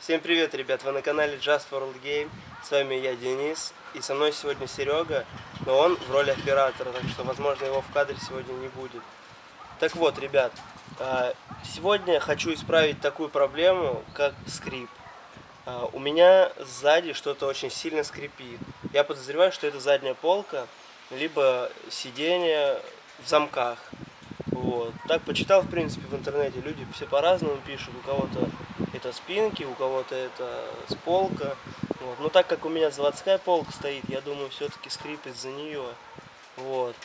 Всем привет, ребят! Вы на канале Just World Game. С вами я, Денис. И со мной сегодня Серега. Но он в роли оператора, так что, возможно, его в кадре сегодня не будет. Так вот, ребят, сегодня я хочу исправить такую проблему, как скрип. У меня сзади что-то очень сильно скрипит. Я подозреваю, что это задняя полка, либо сиденье в замках. Вот. Так почитал, в принципе, в интернете. Люди все по-разному пишут. У кого-то это спинки, у кого-то это с полка. Вот. Но так как у меня заводская полка стоит, я думаю, все-таки скрип из-за нее. Вот.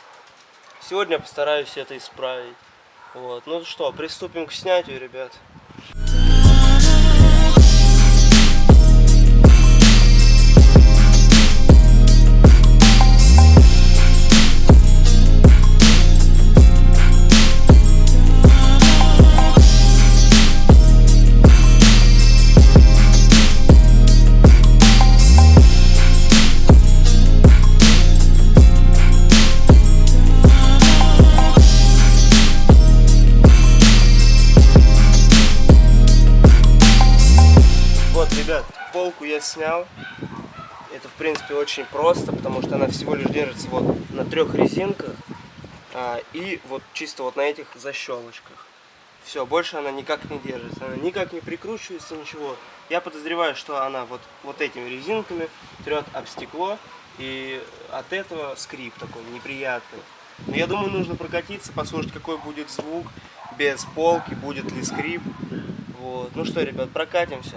Сегодня постараюсь это исправить. Вот. Ну что, приступим к снятию, ребят. Ребят, полку я снял. Это, в принципе, очень просто, потому что она всего лишь держится вот на 3 резинках и вот чисто вот на этих защелочках. Все, больше она никак не держится, она никак не прикручивается, ничего. Я подозреваю, что она вот этими резинками трет об стекло, и от этого скрип такой неприятный. Но я думаю, нужно прокатиться, послушать, какой будет звук без полки, будет ли скрип. Вот. Ну что, ребят, прокатимся.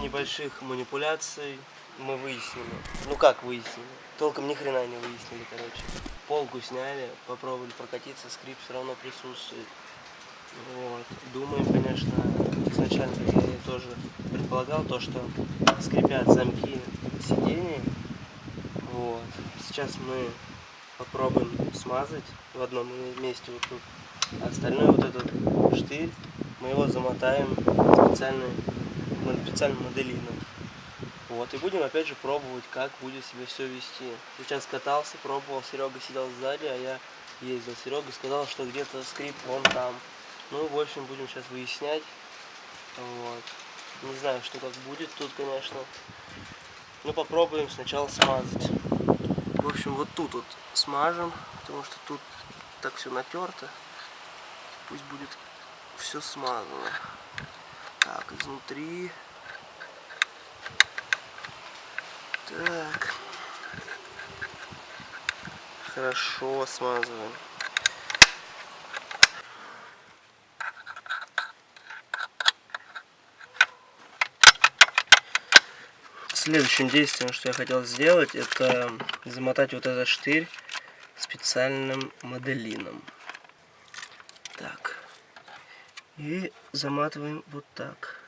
Небольших манипуляций мы выяснили. Ну как выяснили? Толком ни хрена не выяснили, короче. Полку сняли, попробовали прокатиться, скрип все равно присутствует. Вот. Думаем, конечно, изначально, как я тоже предполагал, то, что скрипят замки сидений. Вот. Сейчас мы попробуем смазать в одном месте вот тут. А остальной вот этот штырь мы его замотаем специальным моделином. Вот, и будем опять же пробовать, как будет себя все вести. Сейчас катался, пробовал, Серега сидел сзади, а я ездил. Серега сказал, что где-то скрип вон там. Ну, в общем, будем сейчас выяснять. Вот. Не знаю, что как будет тут, конечно. Ну, попробуем сначала смазать. В общем, вот тут вот смажем, потому что тут так все натерто. Пусть будет все смазано. Так, изнутри. Так. Хорошо смазываем. Следующим действием, что я хотел сделать, это замотать вот этот штырь специальным моделином. Так. И заматываем вот так.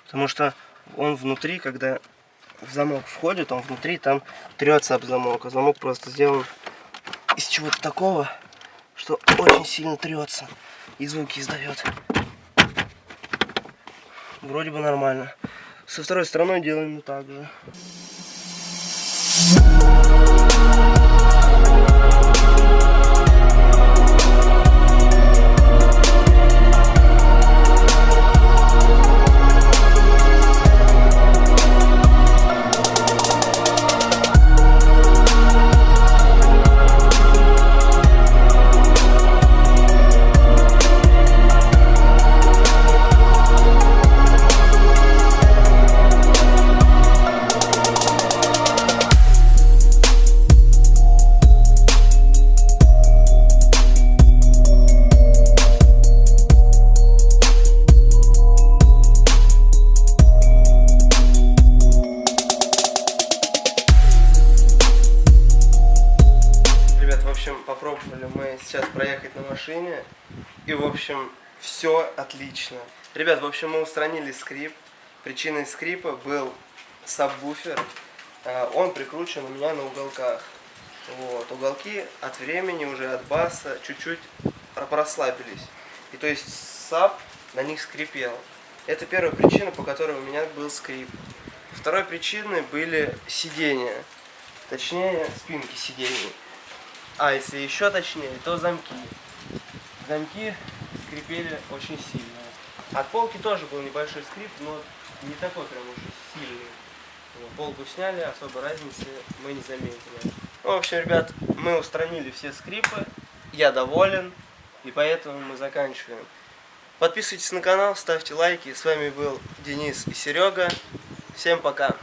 Потому что он внутри, когда в замок входит, он внутри там трется об замок. А замок просто сделан из чего-то такого, что очень сильно трется и звуки издает. Вроде бы нормально. Со второй стороной делаем так же. общем, попробовали мы сейчас проехать на машине. И, в общем, все отлично. Ребят, в общем, мы устранили скрип. Причиной скрипа был сабвуфер. Он прикручен у меня на уголках. Вот. Уголки от времени, уже от баса, чуть-чуть расслабились. И то есть саб на них скрипел. Это первая причина, по которой у меня был скрип. Второй причиной были сиденья. Точнее, спинки сидений. А если еще точнее, то замки. Замки скрипели очень сильно. От полки тоже был небольшой скрип, но не такой прям уж сильный. Полку сняли, особой разницы мы не заметили. В общем, ребят, мы устранили все скрипы. Я доволен. И поэтому мы заканчиваем. Подписывайтесь на канал, ставьте лайки. С вами был Денис и Серега. Всем пока.